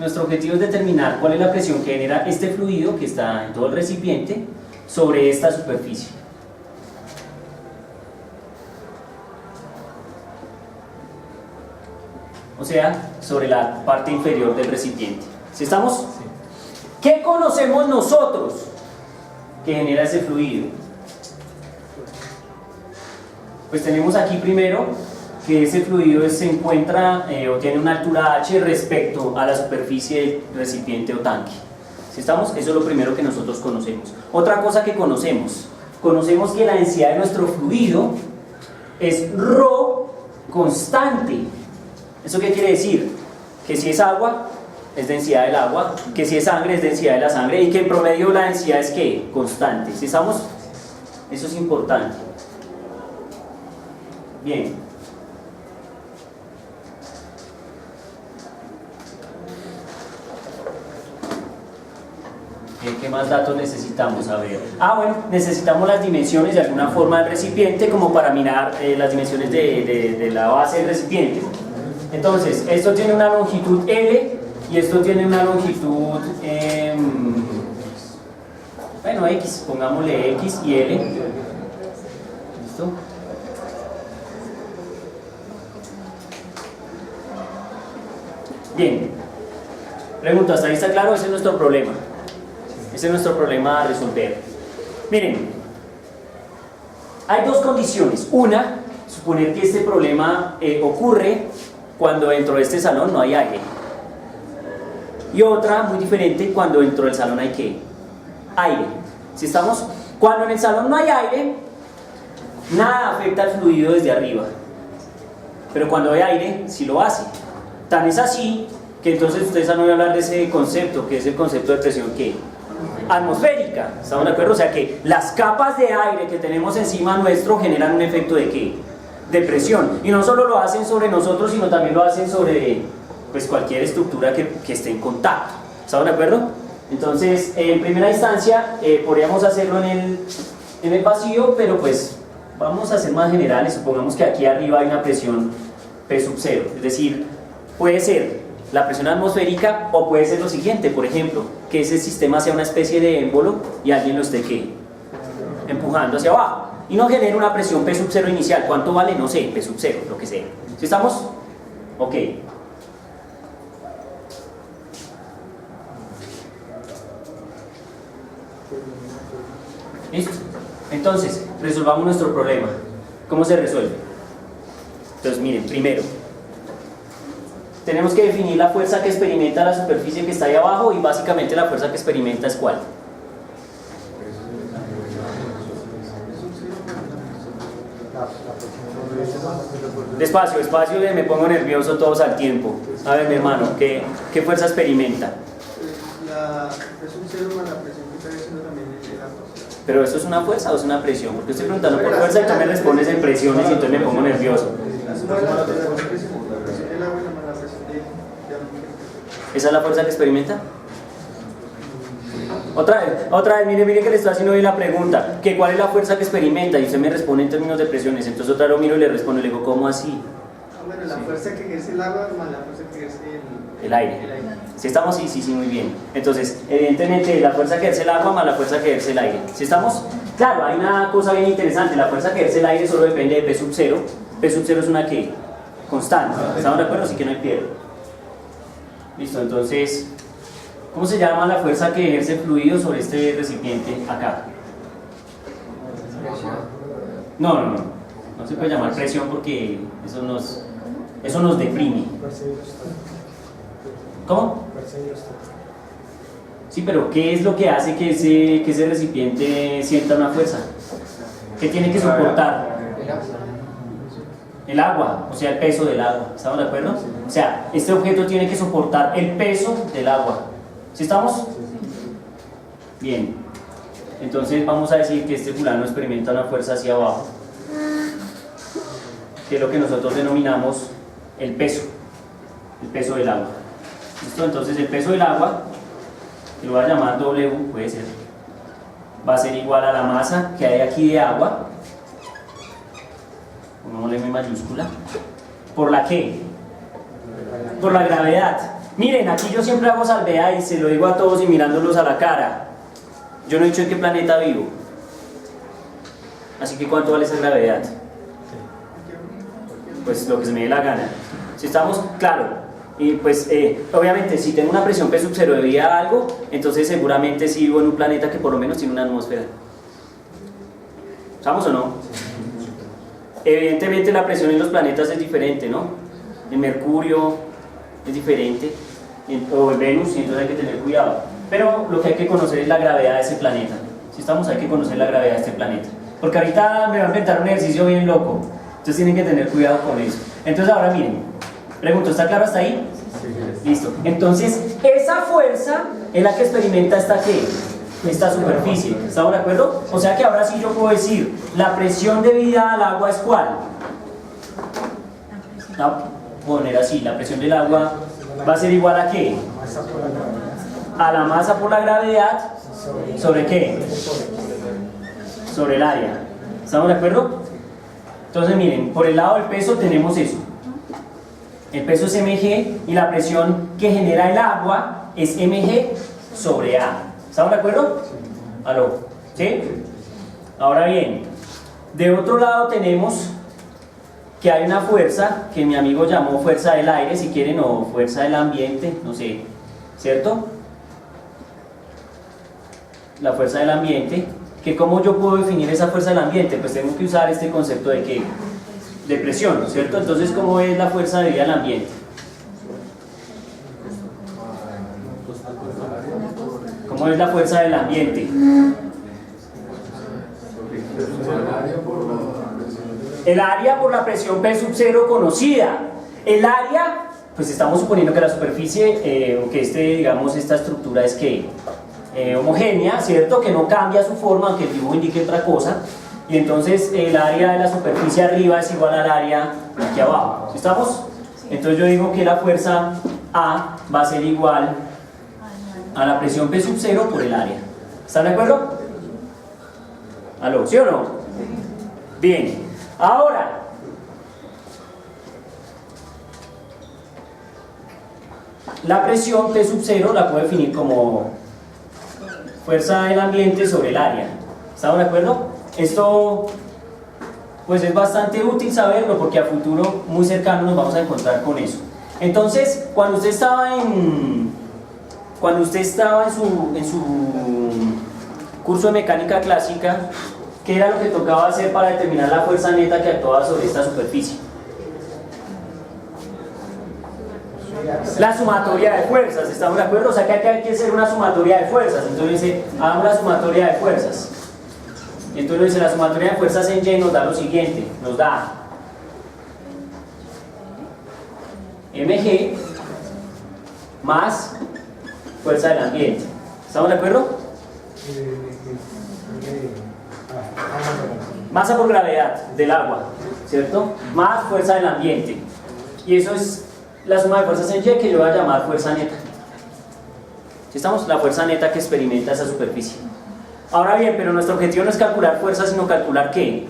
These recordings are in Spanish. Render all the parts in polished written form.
nuestro objetivo es determinar cuál es la presión que genera este fluido que está en todo el recipiente sobre esta superficie. O sea, sobre la parte inferior del recipiente. ¿Sí estamos? Sí. ¿Qué conocemos nosotros que genera ese fluido? Pues tenemos aquí primero que ese fluido se encuentra o tiene una altura h respecto a la superficie del recipiente o tanque. ¿Sí estamos? Eso es lo primero que nosotros conocemos. Otra cosa que conocemos que la densidad de nuestro fluido es ρ constante. ¿Eso qué quiere decir? Que si es agua, es densidad del agua, que si es sangre, es densidad de la sangre, y que en promedio la densidad es ¿qué? Constante. ¿Sí estamos? Eso es importante. Bien. ¿Qué más datos necesitamos? A ver. Bueno, necesitamos las dimensiones de alguna forma del recipiente como para mirar las dimensiones de la base del recipiente. Entonces, esto tiene una longitud L y esto tiene una longitud, bueno, X, pongámosle X y L. ¿Listo? Bien. Pregunta, ¿hasta ahí está claro? Ese es nuestro problema. Ese es nuestro problema a resolver. Miren, hay dos condiciones. Una, suponer que este problema ocurre cuando dentro de este salón no hay aire. Y otra, muy diferente, cuando dentro del salón hay ¿qué? Aire. ¿Sí estamos? Cuando en el salón no hay aire, nada afecta al fluido desde arriba. Pero cuando hay aire, sí lo hace. Tan es así que entonces ustedes han oído hablar de ese concepto, que es el concepto de presión ¿qué? Atmosférica. ¿Estamos de acuerdo? O sea que las capas de aire que tenemos encima nuestro generan un efecto de ¿qué? De presión. Y no solo lo hacen sobre nosotros, sino también lo hacen sobre pues, cualquier estructura que esté en contacto. ¿Estamos de acuerdo? Entonces, en primera instancia, podríamos hacerlo en el vacío, pero pues vamos a ser más generales. Supongamos que aquí arriba hay una presión P sub 0. Es decir, puede ser la presión atmosférica o puede ser lo siguiente, por ejemplo, que ese sistema sea una especie de émbolo y alguien lo esté ¿qué? Empujando hacia abajo. Y no genera una presión P sub 0 inicial. ¿Cuánto vale? No sé, P sub 0, lo que sea. ¿Sí estamos? Ok. ¿Listo? Entonces, resolvamos nuestro problema. ¿Cómo se resuelve? Entonces, miren, primero, tenemos que definir la fuerza que experimenta la superficie que está ahí abajo y básicamente la fuerza que experimenta es ¿cuál? Despacio, despacio, me pongo nervioso todos al tiempo. A ver, mi hermano, ¿qué fuerza experimenta? La presión cero más la presión que está haciendo también el agua. ¿Pero eso es una fuerza o es una presión? Porque estoy preguntando por fuerza y tú me respondes en presiones y entonces me pongo nervioso. ¿Esa es la fuerza que experimenta? Otra vez, mire que le estoy haciendo bien la pregunta, que ¿cuál es la fuerza que experimenta? Y usted me responde en términos de presiones, entonces otra vez lo miro y le respondo, le digo, ¿cómo así? Bueno, la fuerza que ejerce el agua más la fuerza que ejerce el aire. ¿Sí estamos? Sí, muy bien. Entonces, evidentemente, la fuerza que ejerce el agua más la fuerza que ejerce el aire. ¿Sí estamos? Claro, hay una cosa bien interesante, la fuerza que ejerce el aire solo depende de P sub 0. P sub 0 es una ¿qué? Constante. ¿Estamos de acuerdo? Así que no hay pierde. Listo, entonces, ¿cómo se llama la fuerza que ejerce el fluido sobre este recipiente acá? No se puede llamar presión porque eso nos deprime. ¿Cómo? Sí, pero ¿qué es lo que hace que ese recipiente sienta una fuerza? ¿Qué tiene que soportar? El agua, o sea, el peso del agua. ¿Estamos de acuerdo? O sea, este objeto tiene que soportar el peso del agua. ¿Sí estamos? Bien. Entonces vamos a decir que este fulano experimenta una fuerza hacia abajo, que es lo que nosotros denominamos el peso del agua. ¿Listo? Entonces el peso del agua, que lo voy a llamar W, puede ser, va a ser igual a la masa que hay aquí de agua, pongámosle M mayúscula, ¿por la qué? Por la gravedad. Miren, aquí yo siempre hago salvedad y se lo digo a todos y mirándolos a la cara. Yo no he dicho en qué planeta vivo. Así que ¿cuánto vale esa gravedad? Pues lo que se me dé la gana. Si estamos, claro, y pues obviamente si tengo una presión P sub 0 debido a algo, entonces seguramente sí vivo en un planeta que por lo menos tiene una atmósfera. ¿Estamos o no? Evidentemente la presión en los planetas es diferente, ¿no? En Mercurio es diferente, o en Venus, y entonces hay que tener cuidado. Pero lo que hay que conocer es la gravedad de ese planeta. Si estamos, hay que conocer la gravedad de este planeta. Porque ahorita me va a inventar un ejercicio bien loco. Entonces tienen que tener cuidado con eso. Entonces ahora miren, pregunto, ¿está claro hasta ahí? Sí. Listo. Entonces, esa fuerza es la que experimenta esta superficie. ¿Estamos de acuerdo? O sea que ahora sí yo puedo decir, la presión debida al agua es ¿cuál? Poner así, la presión del agua va a ser igual a ¿qué? A la masa por la gravedad, ¿sobre qué? Sobre el área. ¿Estamos de acuerdo? Entonces miren, por el lado del peso tenemos eso. El peso es mg y la presión que genera el agua es mg sobre A. ¿Estamos de acuerdo? ¿Aló? ¿Sí? Ahora bien, de otro lado tenemos que hay una fuerza que mi amigo llamó fuerza del aire, si quieren, o fuerza del ambiente, no sé, ¿cierto? La fuerza del ambiente, que ¿cómo yo puedo definir esa fuerza del ambiente? Pues tengo que usar este concepto de ¿qué? De presión, ¿cierto? Entonces, ¿cómo es la fuerza debida al ambiente? ¿Cómo es la fuerza del ambiente? El área por la presión P sub 0 conocida. El área, pues estamos suponiendo que la superficie, o que digamos, esta estructura es que homogénea, ¿cierto? Que no cambia su forma, aunque el dibujo indique otra cosa. Y entonces el área de la superficie arriba es igual al área aquí abajo. ¿Estamos? Entonces yo digo que la fuerza A va a ser igual a la presión P sub 0 por el área. ¿Están de acuerdo? ¿Aló? ¿Sí o no? Bien. Ahora, la presión P sub 0 la puedo definir como fuerza del ambiente sobre el área. ¿Estamos de acuerdo? Esto pues es bastante útil saberlo porque a futuro muy cercano nos vamos a encontrar con eso. Entonces, cuando usted estaba en su curso de mecánica clásica, ¿qué era lo que tocaba hacer para determinar la fuerza neta que actuaba sobre esta superficie? La sumatoria de fuerzas, ¿estamos de acuerdo? O sea que aquí hay que hacer una sumatoria de fuerzas. Entonces dice, hagamos la sumatoria de fuerzas. Y entonces dice, la sumatoria de fuerzas en Y nos da lo siguiente, nos da mg más fuerza del ambiente. ¿Estamos de acuerdo? Masa por gravedad del agua, ¿cierto? Más fuerza del ambiente. Y eso es la suma de fuerzas en Y que yo voy a llamar fuerza neta. ¿Sí estamos? La fuerza neta que experimenta esa superficie. Ahora bien, pero nuestro objetivo no es calcular fuerzas, sino calcular ¿qué?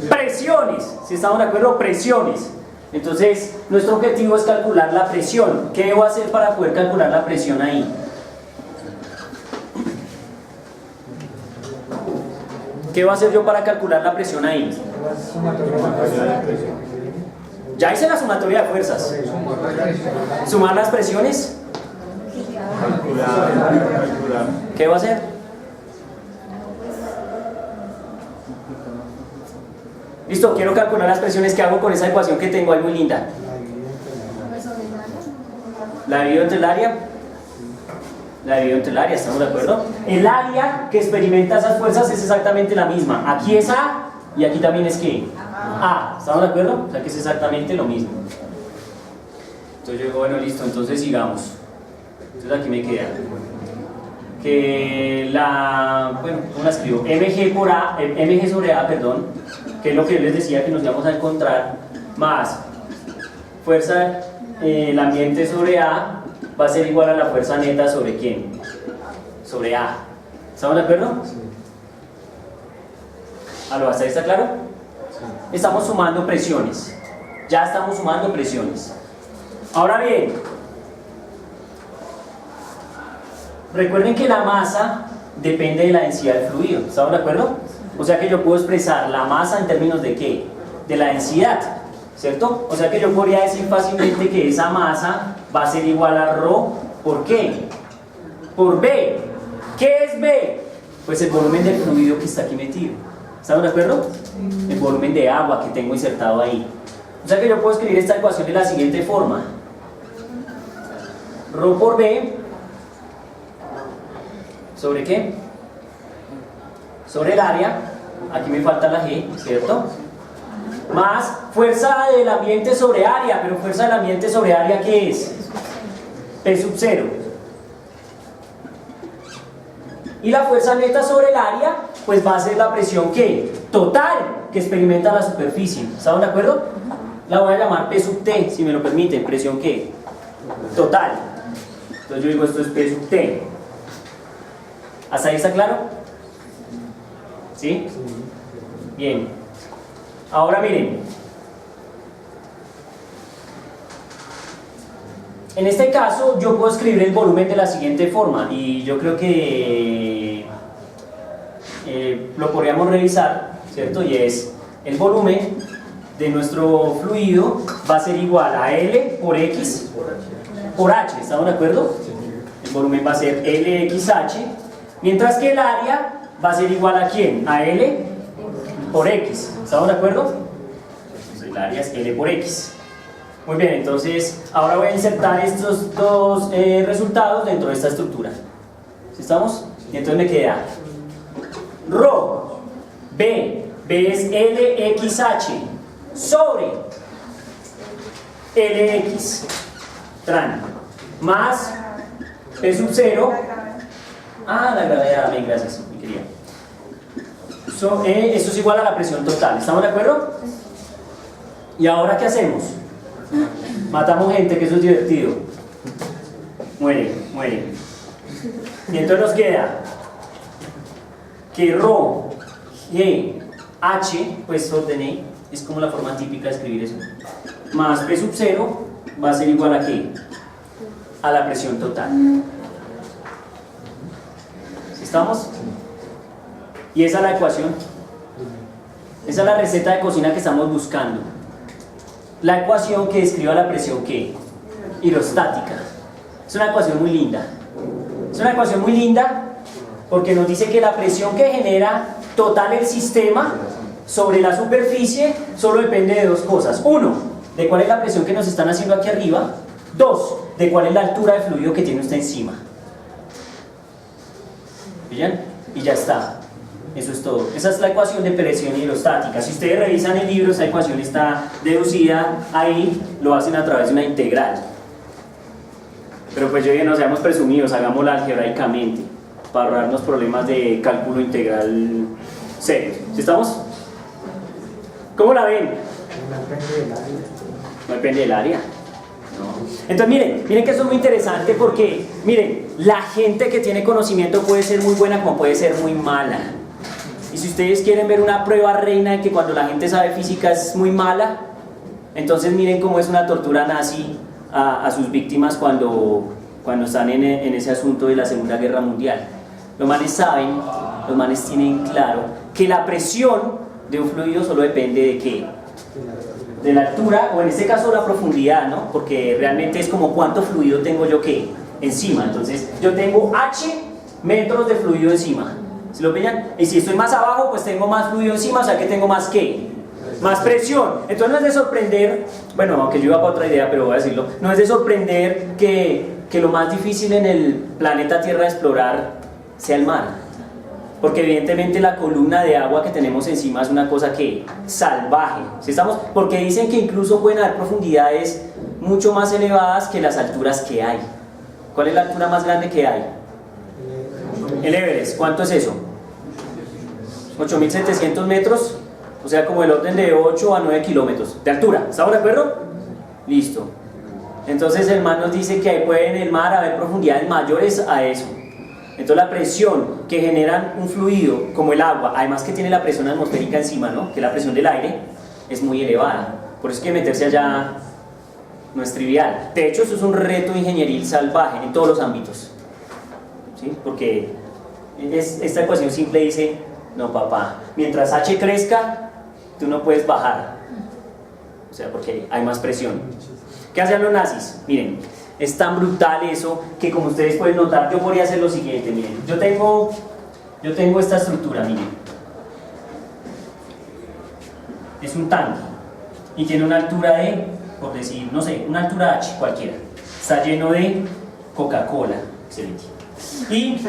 Presiones. ¿Sí estamos de acuerdo? Presiones. Entonces, nuestro objetivo es calcular la presión. ¿Qué debo hacer para poder calcular la presión ahí? ¿Qué voy a hacer yo para calcular la presión ahí? Ya hice la sumatoria de fuerzas. ¿Sumar las presiones? ¿Qué va a hacer? Listo, quiero calcular las presiones que hago con esa ecuación que tengo ahí muy linda. ¿La divido entre el área? La divido entre el área, ¿estamos de acuerdo? El área que experimenta esas fuerzas es exactamente la misma. Aquí es A y aquí también es ¿qué? A, ¿estamos de acuerdo? O sea que es exactamente lo mismo. Entonces yo digo, bueno, listo, entonces sigamos. Entonces aquí me queda que bueno, ¿cómo la escribo? mg sobre A, perdón, que es lo que yo les decía que nos íbamos a encontrar, más fuerza el ambiente sobre A va a ser igual a la fuerza neta sobre ¿quién? Sobre A. ¿Estamos de acuerdo? ¿Aló, hasta ahí está claro? Estamos sumando presiones. Ya estamos sumando presiones. Ahora bien, recuerden que la masa depende de la densidad del fluido, ¿estamos de acuerdo? O sea que yo puedo expresar la masa en términos de ¿qué? De la densidad, ¿cierto? O sea que yo podría decir fácilmente que esa masa va a ser igual a ρ ¿por qué? Por B. ¿Qué es B? Pues el volumen del fluido que está aquí metido. ¿Estamos de acuerdo? El volumen de agua que tengo insertado ahí. O sea que yo puedo escribir esta ecuación de la siguiente forma. ρ por B ¿sobre qué? Sobre el área, aquí me falta la G, ¿cierto? Más fuerza del ambiente sobre área, pero fuerza del ambiente sobre área, ¿qué es? P sub 0. Y la fuerza neta sobre el área, pues va a ser la presión ¿qué? Total que experimenta la superficie. ¿Estamos de acuerdo? La voy a llamar P sub T, si me lo permiten. ¿Presión qué? Total. Entonces yo digo esto es P sub T. ¿Hasta ahí está claro? ¿Sí? Bien. Ahora miren. En este caso yo puedo escribir el volumen de la siguiente forma y yo creo que lo podríamos revisar, ¿cierto? Y es el volumen de nuestro fluido va a ser igual a L por X por H, ¿estamos de acuerdo? El volumen va a ser LXH, mientras que el área va a ser igual a ¿quién? A L por X, ¿estamos de acuerdo? Entonces el área es L por X. Muy bien, entonces ahora voy a insertar estos dos resultados dentro de esta estructura. ¿Sí estamos? Y entonces me queda ρ, B es LXH sobre LX, tran, más P sub 0, la gravedad, bien, gracias, mi querida. Esto es igual a la presión total, ¿estamos de acuerdo? ¿Y ahora qué hacemos? Matamos gente, que eso es divertido. Muere. Y entonces nos queda que ρ, G, H, pues ordené, es como la forma típica de escribir eso, más P sub 0 va a ser igual a ¿qué? A la presión total. ¿Sí estamos? Y esa es la ecuación. Esa es la receta de cocina que estamos buscando. La ecuación que describa la presión ¿qué? Hidrostática. Es una ecuación muy linda. Es una ecuación muy linda porque nos dice que la presión que genera total el sistema sobre la superficie solo depende de dos cosas. Uno, de cuál es la presión que nos están haciendo aquí arriba. Dos, de cuál es la altura de fluido que tiene usted encima. ¿Bien? Y ya está. Eso es todo. Esa es la ecuación de presión hidrostática. Si ustedes revisan el libro, esa ecuación está deducida ahí, lo hacen a través de una integral. Pero pues yo ya no seamos presumidos, hagámosla algebraicamente para ahorrarnos problemas de cálculo integral serios. ¿Sí estamos? ¿Cómo la ven? No depende del área. No. Entonces miren que eso es muy interesante porque, miren, la gente que tiene conocimiento puede ser muy buena como puede ser muy mala. Y si ustedes quieren ver una prueba reina de que cuando la gente sabe física es muy mala, entonces miren cómo es una tortura nazi a sus víctimas cuando están en ese asunto de la Segunda Guerra Mundial. Los manes saben, los manes tienen claro que la presión de un fluido solo depende de ¿qué? De la altura, o en este caso la profundidad, ¿no? Porque realmente es como cuánto fluido tengo yo ¿qué? Encima. Entonces yo tengo H metros de fluido encima. ¿Se lo pillan? Y si estoy más abajo, pues tengo más fluido encima, o sea que tengo más ¿qué? Más presión. Entonces no es de sorprender, bueno, aunque yo iba para otra idea, pero voy a decirlo, no es de sorprender que lo más difícil en el planeta Tierra de explorar sea el mar. Porque evidentemente la columna de agua que tenemos encima es una cosa que salvaje. ¿Sí estamos? Porque dicen que incluso pueden haber profundidades mucho más elevadas que las alturas que hay. ¿Cuál es la altura más grande que hay? El Everest. ¿Cuánto es eso? 8.700 metros, o sea como el orden de 8 a 9 kilómetros de altura. ¿Estamos de acuerdo? Listo. Entonces el mar nos dice que ahí puede en el mar haber profundidades mayores a eso. Entonces la presión que generan un fluido como el agua, además que tiene la presión atmosférica encima, ¿no? Que es la presión del aire, es muy elevada. Por eso es que meterse allá no es trivial. De hecho, eso es un reto ingenieril salvaje en todos los ámbitos. ¿sí? Porque esta ecuación simple dice, no papá, mientras h crezca, tú no puedes bajar, o sea, porque hay más presión. ¿Qué hacían los nazis? Miren, es tan brutal eso que, como ustedes pueden notar, yo podría hacer lo siguiente. Miren, yo tengo esta estructura, miren, es un tanque y tiene una altura de, por decir, no sé, una altura h cualquiera, está lleno de Coca-Cola, excelente. Y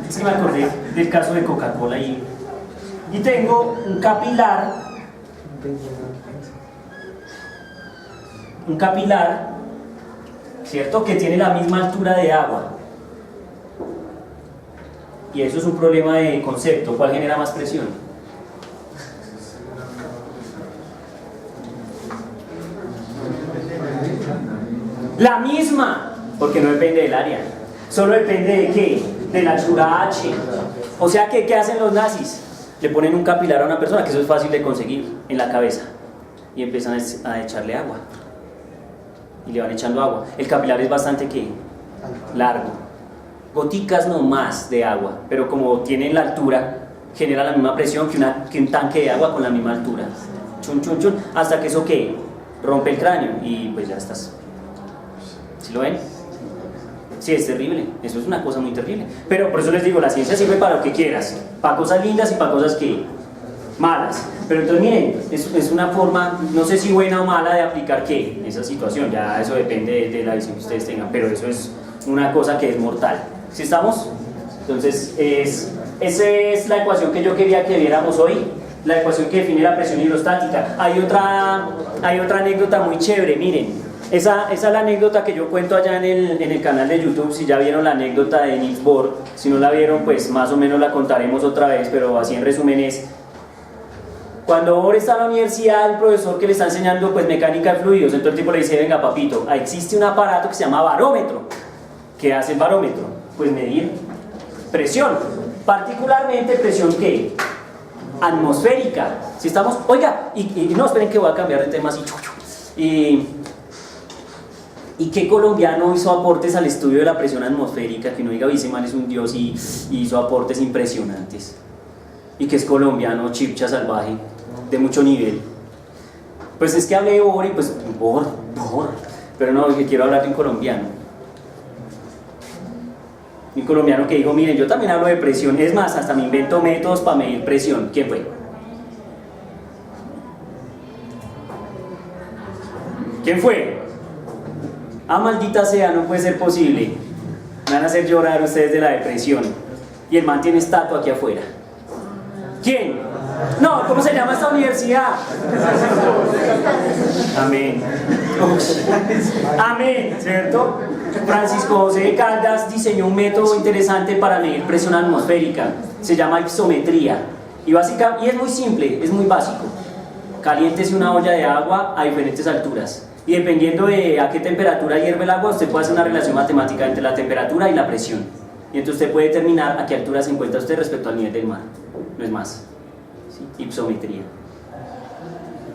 es que me acordé del caso de Coca-Cola y tengo un capilar, ¿cierto? Que tiene la misma altura de agua. Y eso es un problema de concepto. ¿Cuál genera más presión? La misma, porque no depende del área. Solo depende de ¿qué? De la altura h. O sea que, ¿qué hacen los nazis? Le ponen un capilar a una persona, que eso es fácil de conseguir, en la cabeza. Y empiezan a echarle agua. Y le van echando agua. El capilar es bastante, ¿qué? Largo. Goticas no más de agua, pero como tienen la altura, genera la misma presión que un tanque de agua con la misma altura. Chun, chun, chun, hasta que eso, ¿qué? Rompe el cráneo y pues ya estás. ¿Sí lo ven? Sí, es terrible, eso es una cosa muy terrible. Pero por eso les digo, la ciencia sirve para lo que quieras, para cosas lindas y para cosas que malas. Pero entonces miren, es una forma, no sé si buena o mala, de aplicar ¿qué? Esa situación, ya eso depende de la visión que ustedes tengan, pero eso es una cosa que es mortal. ¿Sí estamos? Entonces, esa es la ecuación que yo quería que viéramos hoy, la ecuación que define la presión hidrostática. Hay otra anécdota muy chévere, miren. Esa es la anécdota que yo cuento allá en el canal de YouTube. Si ya vieron la anécdota de Niels Bohr, si no la vieron, pues más o menos la contaremos otra vez, pero así en resumen es: cuando Bohr está en la universidad, el profesor que le está enseñando pues mecánica de fluidos, entonces el tipo le dice, venga papito, existe un aparato que se llama barómetro. ¿Qué hace el barómetro? Pues medir presión, particularmente presión ¿qué? Atmosférica. Si estamos, oiga, y no, esperen que voy a cambiar de tema así. ¿Y qué colombiano hizo aportes al estudio de la presión atmosférica? Que uno diga, ese man es un dios y hizo aportes impresionantes. Y que es colombiano, chipcha salvaje, de mucho nivel. Pues es que hablé de Bohr y pues, Bohr, pero no, que quiero hablar de un colombiano. Un colombiano que dijo, miren, yo también hablo de presión, es más, hasta me invento métodos para medir presión. ¿Quién fue? ¿Quién fue? Ah, maldita sea, no puede ser posible. Me van a hacer llorar ustedes de la depresión. Y el man tiene estatua aquí afuera. ¿Quién? No, ¿cómo se llama esta universidad? Amén. Amén, ¿cierto? Francisco José de Caldas diseñó un método interesante para medir presión atmosférica. Se llama ipsometría. Y es muy simple, es muy básico. Caliéntese una olla de agua a diferentes alturas. Y dependiendo de a qué temperatura hierve el agua, usted puede hacer una relación matemática entre la temperatura y la presión. Y entonces usted puede determinar a qué altura se encuentra usted respecto al nivel del mar. No es más. ¿Sí? Ipsometría.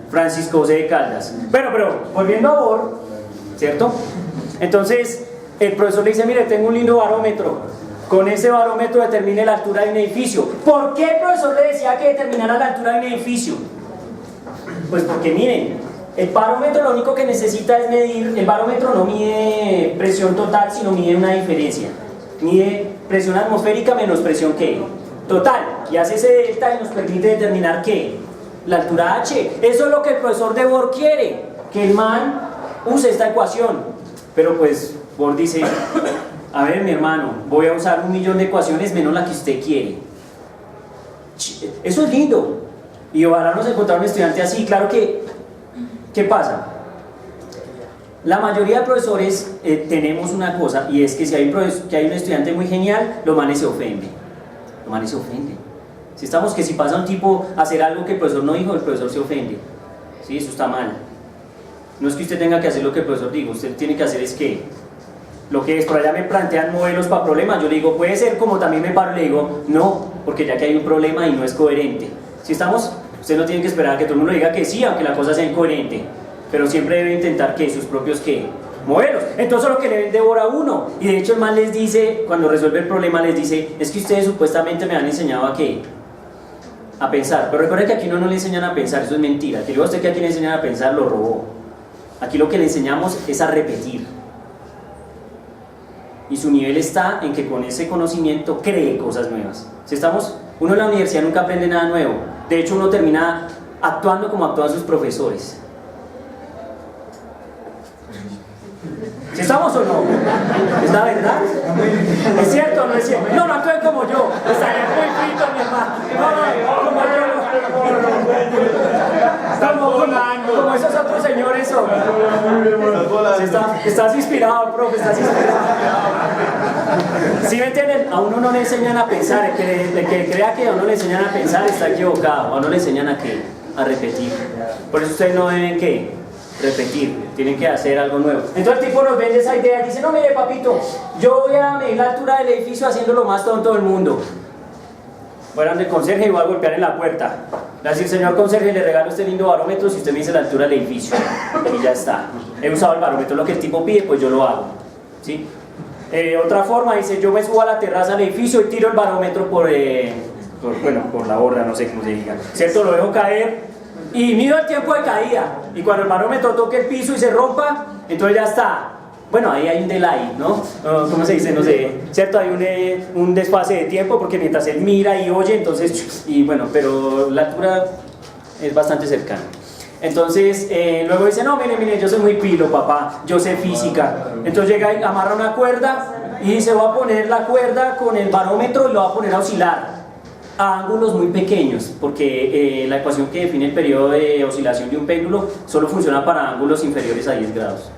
Francisco José de Caldas. Bueno, pero volviendo a Bohr, ¿cierto? Entonces, el profesor le dice, mire, tengo un lindo barómetro. Con ese barómetro determine la altura de un edificio. ¿Por qué el profesor le decía que determinara la altura de un edificio? Pues porque miren, el barómetro lo único que necesita es medir, el barómetro no mide presión total, sino mide una diferencia. Mide presión atmosférica menos presión ¿qué? Total. Y hace ese delta y nos permite determinar ¿qué? La altura h. Eso es lo que el profesor de Bohr quiere, que el man use esta ecuación. Pero pues Bohr dice, a ver mi hermano, voy a usar 1.000.000 de ecuaciones menos la que usted quiere. Eso es lindo. Y ojalá nos encontrar un estudiante así. Claro que, ¿qué pasa? La mayoría de profesores tenemos una cosa, y es que si hay un estudiante muy genial, los manes se ofenden. Los manes se ofenden. Si estamos que si pasa un tipo a hacer algo que el profesor no dijo, el profesor se ofende. Sí, eso está mal. No es que usted tenga que hacer lo que el profesor dijo, usted tiene que hacer es que lo que es, por allá me plantean modelos para problemas, yo le digo, puede ser, como también me paro y le digo, no, porque ya que hay un problema y no es coherente. Si estamos, usted no tiene que esperar a que todo el mundo diga que sí, aunque la cosa sea incoherente, pero siempre debe intentar que sus propios moverlos. Entonces lo que le devora a uno. Y de hecho el man les dice, cuando resuelve el problema, les dice, es que ustedes supuestamente me han enseñado a qué, a pensar. Pero recuerden que aquí no le enseñan a pensar, eso es mentira. Que digo a usted que aquí le enseñan a pensar, lo robó. Aquí lo que le enseñamos es a repetir. Y su nivel está en que con ese conocimiento cree cosas nuevas. Si estamos, uno en la universidad nunca aprende nada nuevo. De hecho uno termina actuando como actúan sus profesores. ¿Sí estamos o no? ¿Es la verdad? ¿Es cierto o no es cierto? No, no actúen como yo. Estaría muy frito, mi hermano. Como esos otros señores son. Estás inspirado, profe, estás inspirado. ¿Sí me entienden? A uno no le enseñan a pensar. El que crea que a uno le enseñan a pensar está equivocado. A uno le enseñan a qué, a repetir. Por eso ustedes no deben qué, repetir, tienen que hacer algo nuevo. Entonces el tipo nos vende esa idea y dice, no, mire papito, yo voy a medir la altura del edificio haciendo lo más tonto del mundo. Voy a ir al conserje y voy a golpear en la puerta. Le voy a decir, señor conserje, le regalo este lindo barómetro si usted me dice la altura del edificio. Y ya está. He usado el barómetro, lo que el tipo pide, pues yo lo hago. ¿Sí? Otra forma, dice, yo me subo a la terraza del edificio y tiro el barómetro por la borda, no sé cómo se diga. ¿Cierto? Lo dejo caer. Y mido el tiempo de caída, y cuando el barómetro toque el piso y se rompa, entonces ya está. Bueno, ahí hay un delay, ¿no? ¿Cómo se dice? No sé, ¿cierto? Hay un desfase de tiempo porque mientras él mira y oye, entonces, y bueno, pero la altura es bastante cercana. Entonces, luego dice, no, mire, yo soy muy pilo, papá, yo sé física. Entonces llega y amarra una cuerda y dice, voy a poner la cuerda con el barómetro y lo va a poner a oscilar a ángulos muy pequeños, porque la ecuación que define el periodo de oscilación de un péndulo solo funciona para ángulos inferiores a 10 grados.